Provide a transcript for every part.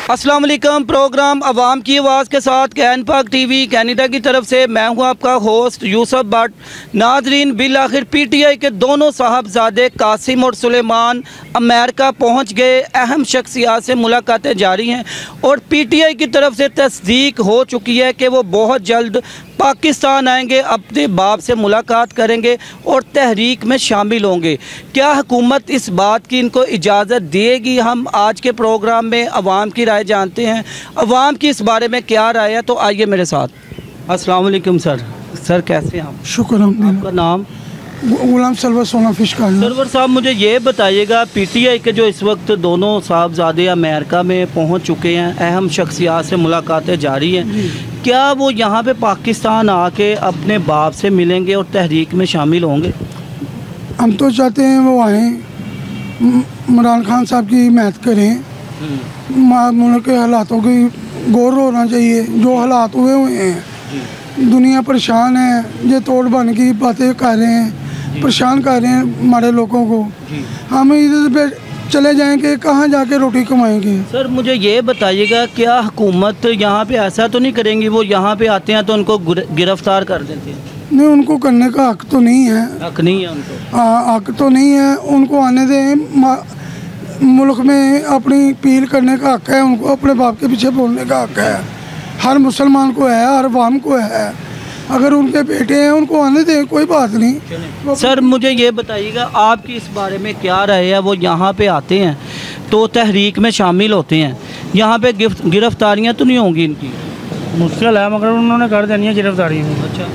अस्सलाम वालेकुम। प्रोग्राम अवाम की आवाज़ के साथ कैन पाक टीवी कैनेडा की तरफ से मैं हूं आपका होस्ट यूसुफ भट्ट। नाजरीन, बिल आखिर पीटीआई के दोनों साहबजादे कासिम और सुलेमान अमेरिका पहुंच गए। अहम शख्सियात से मुलाकातें जारी हैं और पीटीआई की तरफ से तस्दीक हो चुकी है कि वो बहुत जल्द पाकिस्तान आएंगे, अपने बाप से मुलाकात करेंगे और तहरीक में शामिल होंगे। क्या हुकूमत इस बात की इनको इजाज़त देगी? हम आज के प्रोग्राम में अवाम की राय जानते हैं। अवाम की इस बारे में क्या राय है, तो आइए मेरे साथ। अस्सलाम वालेकुम सर। सर कैसे हैं आप? शुक्र। आपका नाम? गुलाम सरवर सोना फिश का। सरवर साहब, मुझे ये बताइएगा, पीटीआई के जो इस वक्त दोनों साहबजादे अमेरिका में पहुंच चुके हैं, अहम शख्सियात से मुलाकातें जारी हैं, क्या वो यहाँ पे पाकिस्तान आके अपने बाप से मिलेंगे और तहरीक में शामिल होंगे? हम तो चाहते हैं वो आएँ, इमरान खान साहब की हिमायत करें। मुल्क के हालातों की गौर होना चाहिए। जो हालात हुए हैं, दुनिया परेशान है, ये तोड़ बन की बातें कर रहे हैं, परेशान कर रहे हैं हमारे लोगों को। हम इधर पे चले जाएंगे, कहाँ जाके रोटी कमाएंगे? सर मुझे ये बताइएगा, क्या हुकूमत यहाँ पे ऐसा तो नहीं करेंगी, वो यहाँ पे आते हैं तो उनको गिरफ्तार कर देते हैं? नहीं, उनको करने का हक तो नहीं है। हक नहीं है उनको? हक तो नहीं है, उनको आने दें। मुल्क में अपनी अपील करने का हक है, उनको अपने बाप के पीछे बोलने का हक है। हर मुसलमान को है, हर अवाम को है। अगर उनके बेटे हैं, उनको आने दें, कोई बात नहीं। सर मुझे ये बताइएगा, आपकी इस बारे में क्या राय है? वो यहाँ पे आते हैं तो तहरीक में शामिल होते हैं, यहाँ पे गिरफ्तारियाँ तो नहीं होंगी इनकी? मुश्किल है, मगर उन्होंने कर देनी है गिरफ्तारी। अच्छा,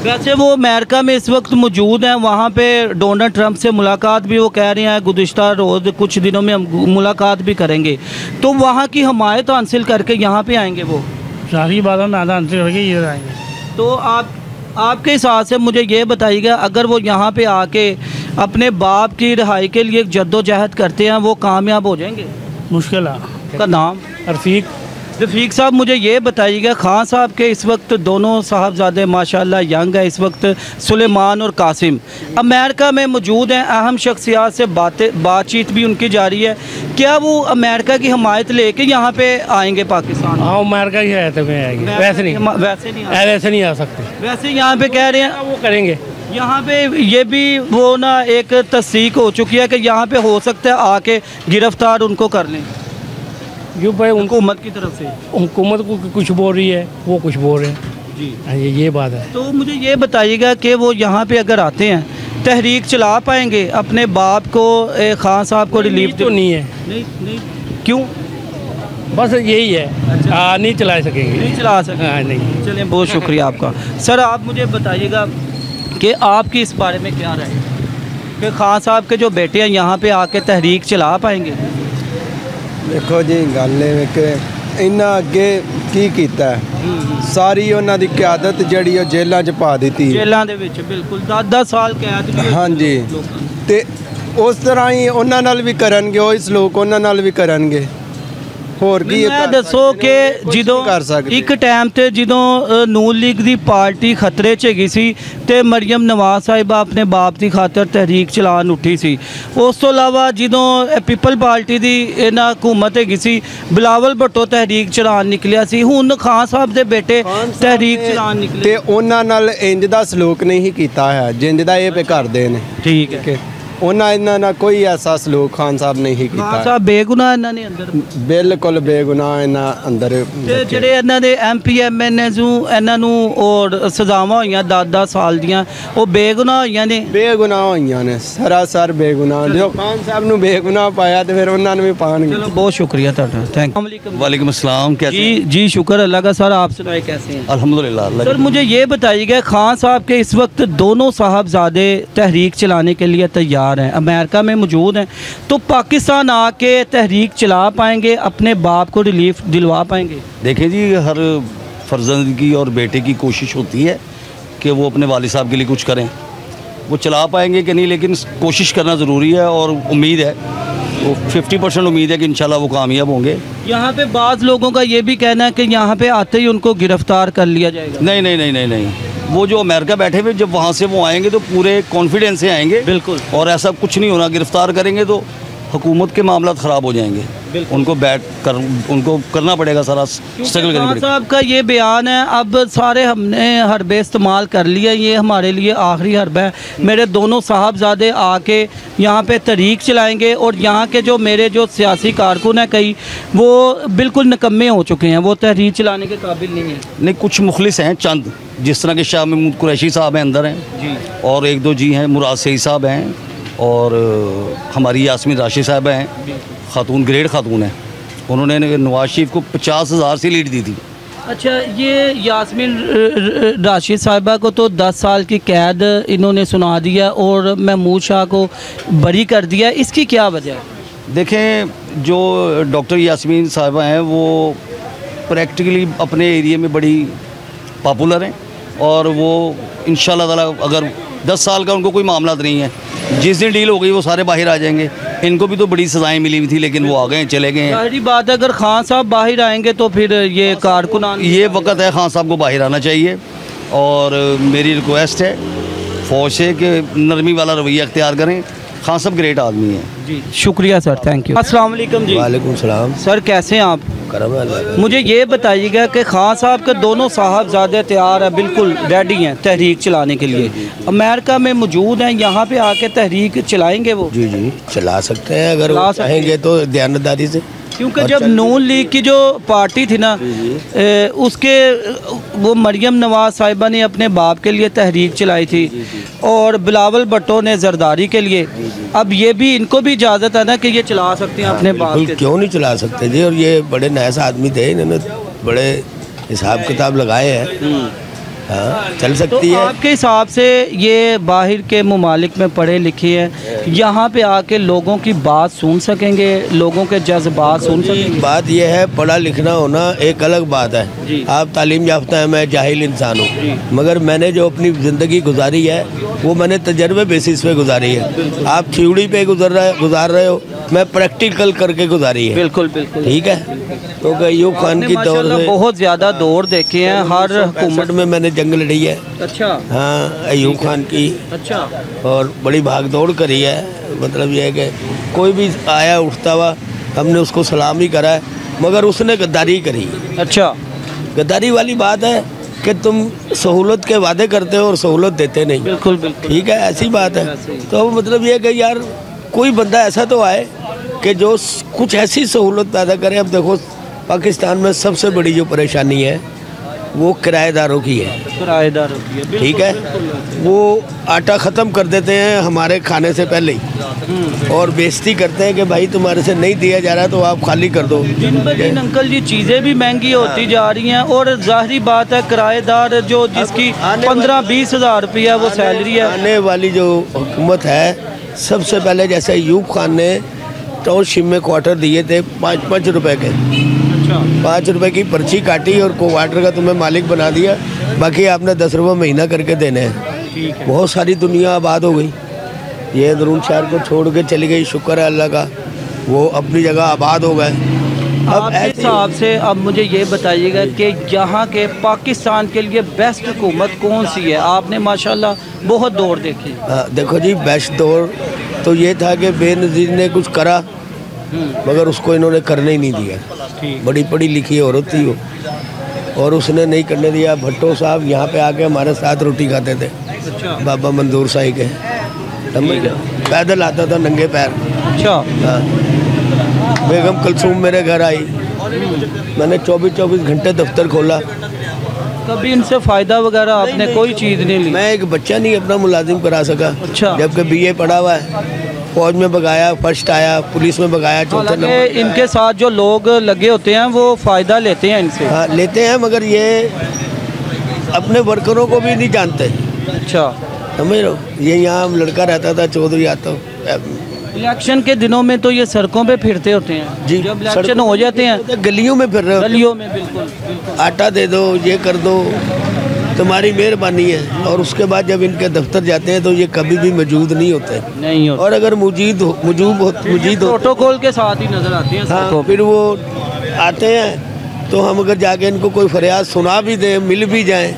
वैसे वो अमेरिका में इस वक्त मौजूद हैं, वहाँ पे डोनाल्ड ट्रंप से मुलाकात भी वो कह रहे हैं गुज़िश्ता रोज़ कुछ दिनों में हम मुलाकात भी करेंगे, तो वहाँ की हमायत हासिल करके यहाँ पे आएंगे वो? सारी बातों में आधा हासिल करके इधर आएंगे। तो आपके हिसाब से मुझे ये बताइएगा, अगर वो यहाँ पे आके अपने बाप की रिहाई के लिए जद्दोजहद करते हैं, वो कामयाब हो जाएंगे? मुश्किल है। का नाम? रफ़ीक साहब, मुझे ये बताइएगा, खान साहब के इस वक्त दोनों साहबजादे माशाल्लाह यंग है, इस वक्त सुलेमान और कासिम अमेरिका में मौजूद हैं, अहम शख्सियात से बातचीत भी उनकी जारी है। क्या वो अमेरिका की हमायत लेके यहाँ पे आएंगे पाकिस्तान? हाँ, अमेरिका की हमायत में आएंगे। वैसे नहीं आ सकते। वैसे यहाँ पे कह रहे हैं वो करेंगे। यहाँ पे ये भी वो ना एक तस्दीक हो चुकी है कि यहाँ पे हो सकता है आके गिरफ्तार उनको कर लें। क्यों भाई? हुकूमत की तरफ से हुकूमत को कुछ बोल रही है, वो कुछ बोल रहे हैं जी। ये बात है। तो मुझे ये बताइएगा कि वो यहाँ पे अगर आते हैं, तहरीक चला पाएंगे अपने बाप को, खान साहब को रिलीफ? तो नहीं है। नहीं क्यों? बस यही है। अच्छा। नहीं चला सकेंगे। नहीं चला सकेंगे? नहीं। चलिए, बहुत शुक्रिया आपका। सर आप मुझे बताइएगा कि आपकी इस बारे में क्या राय है कि खान साहब के जो बेटे हैं यहाँ पे आके तहरीक चला पाएंगे? देखो जी, गल कि इन्ना अगे की कीता है, सारी उन्हां दी क़यादत जिहड़ी ओ जेलां च पा दित्ती। जेलां दे विच बिल्कुल 10-10 साल कैद भी। हाँ जी, ते उस तरह ही उन्हां नाल भी करनगे, ओही सलूक उन्हां नाल भी करनगे। होर की दसो कि ਜਦੋਂ ਇੱਕ ਟਾਈਮ ਤੇ ਜਦੋਂ ਨੂਨ ਲੀਗ ਦੀ ਪਾਰਟੀ ਖਤਰੇ 'ਚ ਹੈਗੀ ਸੀ ਤੇ ਮਰੀਮ ਨਵਾਜ਼ ਸਾਹਿਬਾ ਆਪਣੇ ਬਾਪ ਦੀ ਖਾਤਰ ਤਹਿਰੀਕ ਚਲਾਉਣ ਉੱਠੀ ਸੀ। ਉਸ ਤੋਂ ਇਲਾਵਾ ਜਦੋਂ ਪੀਪਲ ਪਾਰਟੀ ਦੀ ਇਹਨਾਂ ਹਕੂਮਤ ਹੈਗੀ ਸੀ, ਬਿਲਾਵਲ ਭੁੱਟੋ ਤਹਿਰੀਕ ਚਲਾਉਣ ਨਿਕਲਿਆ ਸੀ। ਹੁਣ ਖਾਨ ਸਾਹਿਬ ਦੇ ਬੇਟੇ ਤਹਿਰੀਕ ਚਲਾਉਣ ਨਿਕਲੇ ਤੇ ਉਹਨਾਂ ਨਾਲ ਇੰਜ ਦਾ ਸਲੂਕ ਨਹੀਂ ਕੀਤਾ ਹੈ ਜਿੰਜ ਦਾ ਇਹ ਕਰਦੇ ਨੇ। ਠੀਕ ਹੈ। उन्होंने कोई ऐसा सलूक खान साहब नहीं किया। खान साहब बेगुनाह इन्होंने अंदर? बिल्कुल बेगुनाह इन्होंने अंदर। ਜਿਹੜੇ ਇਹਨਾਂ ਦੇ MP MNA ਨੂੰ ਇਹਨਾਂ ਨੂੰ और ਸਜ਼ਾਵਾਂ ਹੋਈਆਂ 10-10 ਸਾਲ ਦੀਆਂ, ਉਹ ਬੇਗੁਨਾਹ ਹੋਈਆਂ ਨੇ? ਬੇਗੁਨਾਹ ਹੋਈਆਂ ਨੇ, ਸਰਾਸਰ ਬੇਗੁਨਾਹ। ਜੋ ਖਾਨ ਸਾਹਿਬ ਨੂੰ ਬੇਗੁਨਾਹ ਪਾਇਆ ਤੇ ਫਿਰ ਉਹਨਾਂ ਨੂੰ ਵੀ ਪਾਣਗੇ। चलो, बहुत शुक्रिया ਤੁਹਾਡਾ। Thank you. वालेकुम अस्सलाम। कैसे? जी शुक्र अल्लाह का। सर आप सुनाए कैसे हैं? अल्हम्दुलिल्लाह। सर मुझे ये बताइएगा, खान साहब के इस वक्त दोनों साहबजादे तहरीक चलाने के लिए तैयार हैं, अमेरिका में मौजूद हैं, तो पाकिस्तान आके तहरीक चला पाएंगे, अपने बाप को रिलीफ दिलवा पाएंगे? देखें जी, हर फर्जंद की और बेटे की कोशिश होती है कि वो अपने वालिद साहब के लिए कुछ करें, वो चला पाएंगे कि नहीं, लेकिन कोशिश करना ज़रूरी है और उम्मीद है, वो 50% उम्मीद है कि इंशाल्लाह वो कामयाब होंगे। यहाँ पे बाज़ लोगों का ये भी कहना है कि यहाँ पे आते ही उनको गिरफ्तार कर लिया जाएगा। नहीं नहीं नहीं नहीं नहीं, वो जो अमेरिका बैठे हुए जब वहाँ से वो आएंगे तो पूरे कॉन्फिडेंस से आएंगे। बिल्कुल। और ऐसा कुछ नहीं होना, गिरफ्तार करेंगे तो हुकूमत के मामला ख़राब हो जाएंगे। उनको उनको करना पड़ेगा, सारा स्ट्रगल करना पड़ेगा। साहब का ये बयान है, अब सारे हमने हरबे इस्तेमाल कर लिया, ये हमारे लिए आखिरी हरब है। मेरे दोनों साहबजादे आके यहाँ पे तहरीक चलाएंगे और यहाँ के जो मेरे जो सियासी कारकुन हैं कई, वो बिल्कुल निकम्मे हो चुके हैं, वो तहरीक चलाने के काबिल नहीं है। नहीं, कुछ मुखलिस हैं चंद, जिस तरह के शाह महमूद कुरैशी साहब हैं अंदर हैं जी, और एक दो जी हैं, मुराद सईद साहब हैं और हमारी यास्मीन राशिद साहब हैं, खातून ग्रेड खातून है, उन्होंने नवाज शरीफ को 50,000 से लीड दी थी। अच्छा, ये यास्मीन राशिद साहिबा को तो 10 साल की कैद इन्होंने सुना दिया और महमूद शाह को बरी कर दिया, इसकी क्या वजह है? देखें, जो डॉक्टर यास्मीन साहिबा हैं वो प्रैक्टिकली अपने एरिया में बड़ी पॉपुलर हैं और वो इंशाल्लाह ताला अगर 10 साल का उनको कोई मामला नहीं है, जिस दिन डील हो गई वो सारे बाहर आ जाएंगे। इनको भी तो बड़ी सजाएं मिली हुई थी, लेकिन वो आ गए, चले गए। सारी बात है, अगर खान साहब बाहर आएंगे तो फिर ये कारकुनान, ये वक्त है खान साहब को बाहर आना चाहिए और मेरी रिक्वेस्ट है फ़ौज से कि नरमी वाला रवैया अख्तियार करें। खान साहब ग्रेट आदमी हैं। जी, शुक्रिया सर, थैंक यू। अस्सलाम वालेकुम जी। वालेकुम सलाम। सर कैसे हैं आप? करम है अल्लाह। मुझे ये बताइएगा कि खान साहब के दोनों साहबजादे तैयार हैं, बिल्कुल रेडी हैं तहरीक चलाने के लिए, अमेरिका में मौजूद हैं, यहाँ पे आके तहरीक चलाएंगे वो? जी जी, चला सकते हैं अगर वो चाहेंगे तो दयानतदारी से। क्योंकि जब नून लीग की जो पार्टी थी ना, उसके वो मरियम नवाज साहिबा ने अपने बाप के लिए तहरीक चलाई थी और बिलावल भुट्टो ने जरदारी के लिए। अब ये भी इनको भी इजाज़त है ना कि ये चला सकते हैं अपने बाप के? क्यों नहीं चला सकते जी, और ये बड़े नाइस आदमी थे, इन्होंने बड़े हिसाब किताब लगाए हैं। हाँ, चल सकती है। आपके हिसाब से ये बाहर के ममालिक में पढ़े लिखे हैं, यहाँ पे आके लोगों की बात सुन सकेंगे, लोगों के जज्बात सुन सकेंगे? बात यह है, पढ़ा लिखना होना एक अलग बात है। आप तालीम याफ्ता है, मैं जाहिल इंसान हूँ, मगर मैंने जो अपनी ज़िंदगी गुजारी है वो मैंने तजर्बे बेसिस पे गुजारी है। आप थ्योरी पे गुजार रहे हो, मैं प्रैक्टिकल करके गुजारी है। बिल्कुल बिल्कुल, ठीक है। तो अयूब खान की दौर से बहुत ज़्यादा दौर देखे हैं, हर हुकूमत में मैंने जंग लड़ी है। अच्छा। हाँ, अयूब खान की। अच्छा। और बड़ी भाग दौड़ करी है। मतलब यह है कि कोई भी आया उठता हुआ हमने उसको सलाम ही करा है, मगर उसने गद्दारी करी। अच्छा। गद्दारी वाली बात है कि तुम सहूलत के वादे करते हो और सहूलत देते नहीं। बिल्कुल बिल्कुल, ठीक है, ऐसी बात है। तो मतलब ये कि यार कोई बंदा ऐसा तो आए कि जो कुछ ऐसी सहूलत पैदा करे। अब देखो, पाकिस्तान में सबसे बड़ी जो परेशानी है वो किराएदारों की है। किराएदारों की है, ठीक है। वो आटा ख़त्म कर देते हैं हमारे खाने से पहले ही और बेइज्जती करते हैं कि भाई तुम्हारे से नहीं दिया जा रहा तो आप खाली कर दो। दिन ब दिन अंकल जी चीज़ें भी महंगी होती जा रही हैं और जाहिर बात है किराएदार जो जिसकी 15-20 हज़ार रुपया वो सैलरी है। आने वाली जो हुकूमत है, सबसे पहले जैसे अयूब खान ने टाउनशिप में क्वार्टर दिए थे 5-5 रुपए के। 5 रुपए की पर्ची काटी और क्वार्टर का तुम्हें मालिक बना दिया, बाकी आपने 10 रुपये महीना करके देने हैं। बहुत सारी दुनिया आबाद हो गई। ये अंदरून शहर को छोड़ के चली गई, शुक्र है अल्लाह का, वो अपनी जगह आबाद हो गए। अब हिसाब से अब मुझे ये बताइएगा कि यहाँ के पाकिस्तान के लिए बेस्ट हुकूमत कौन सी है? आपने माशाल्लाह बहुत दौर देखे। देखो जी, बेस्ट दौर तो ये था कि बेनज़ीर ने कुछ करा मगर उसको इन्होंने करने ही नहीं दिया। बड़ी पढ़ी लिखी औरत थी वो और उसने नहीं करने दिया। भट्टो साहब यहाँ पे आके हमारे साथ रोटी खाते थे। अच्छा। बाबा मंजूर साई के, पैदल आता था नंगे पैर। अच्छा। हाँ। बेगम कलसूम मेरे घर आई, मैंने 24-24 घंटे दफ्तर खोला। कभी इनसे फ़ायदा वगैरह आपने कोई चीज़ नहीं ली? मैं एक बच्चा नहीं अपना मुलाजिम करा सका। अच्छा। जबकि BA पढ़ा हुआ है, फौज में भगाया, फर्स्ट आया, पुलिस में भगाया, चौथे नंबर। इनके साथ जो लोग लगे होते हैं वो फ़ायदा लेते हैं इनसे। हाँ, लेते हैं, मगर ये अपने वर्करों को भी नहीं जानते। अच्छा। समझ लो, ये यहाँ लड़का रहता था चौधरी आता। इलेक्शन के दिनों में तो ये सड़कों पे फिरते होते हैं जी। जब इलेक्शन हो जाते हैं गलियों में फिर रहे हो, गलियों में। बिल्कुल बिल्कुल। आटा दे दो, ये कर दो। तुम्हारी मेहरबानी है। और उसके बाद जब इनके दफ्तर जाते हैं तो ये कभी भी मौजूद नहीं होते, नहीं होता। और अगर मौजूद हो प्रोटोकॉल के साथ ही नजर आते हैं हाँ, सबको। फिर वो आते हैं तो हम अगर जाके इनको कोई फरियाद सुना भी दें, मिल भी जाएं,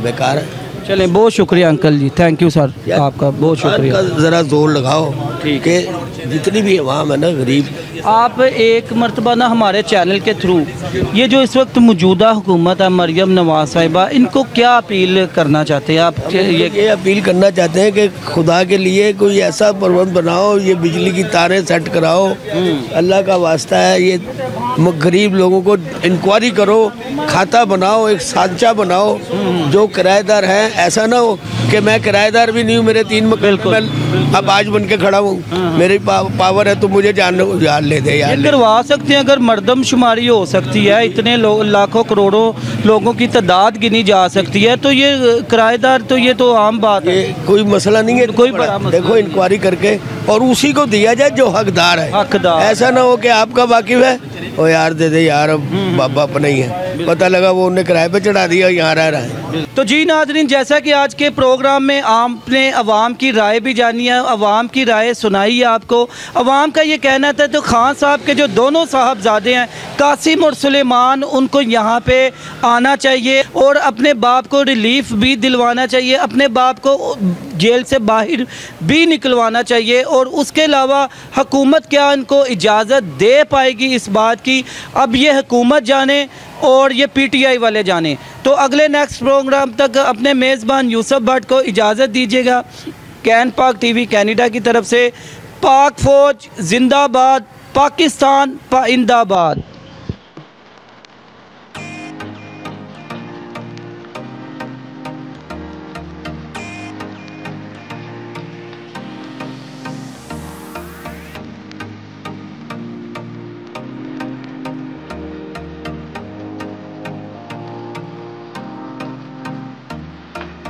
बेकार है। चलें, बहुत शुक्रिया uncle ji, thank you sir, आपका बहुत शुक्रिया। ज़रा जोर लगाओ ठीक कि जितनी भी अवाम है ना गरीब, आप एक मरतबा ना हमारे चैनल के थ्रू ये जो इस वक्त मौजूदा हुकूमत है मरियम नवाज साहिबा, इनको क्या अपील करना चाहते हैं आप? ये अपील करना चाहते हैं कि खुदा के लिए कोई ऐसा प्रबंध बनाओ, ये बिजली की तारें सेट कराओ, अल्लाह का वास्ता है, ये गरीब लोगों को इंक्वायरी करो, खाता बनाओ, एक सांचा बनाओ। जो किराएदार हैं, ऐसा ना हो कि मैं किराएदार भी नहीं हूँ, मेरे 3 मकान अब आज बन के खड़ा हूँ, मेरी पावर है तो मुझे जान ले दे यार। करवा सकते हैं, अगर मर्दमशुमारी हो सकती है, इतने लाखों करोड़ों लोगों की तादाद गिनी जा सकती है, तो ये किराएदार तो ये तो आम बात है, कोई मसला नहीं है, कोई बड़ा मसला देखो इंक्वायरी करके और उसी को दिया जाए जो हकदार है। हकदार ऐसा ना हो कि आपका वाकिफ है ओ यार दे दे यार, बाबा अपना ही है, पता लगा वो उन्हें किराए पे चढ़ा दिया, यहाँ रह रहा है। तो जी नाज़रीन, जैसा कि आज के प्रोग्राम में आपने अवाम की राय भी जानी है, अवाम की राय सुनाई है आपको। अवाम का ये कहना था तो खान साहब के जो दोनों साहबजादे हैं कासिम और सुलेमान, उनको यहाँ पे आना चाहिए और अपने बाप को रिलीफ भी दिलवाना चाहिए, अपने बाप को जेल से बाहर भी निकलवाना चाहिए। और उसके अलावा हुकूमत क्या इनको इजाज़त दे पाएगी इस बात की, अब ये हुकूमत जाने और ये पीटीआई वाले जाने। तो अगले नेक्स्ट प्रोग्राम तक अपने मेज़बान यूसुफ भट्ट को इजाज़त दीजिएगा। कैन पाक टीवी कैनेडा की तरफ से, पाक फ़ौज जिंदाबाद, पाकिस्तान पाइंदाबाद।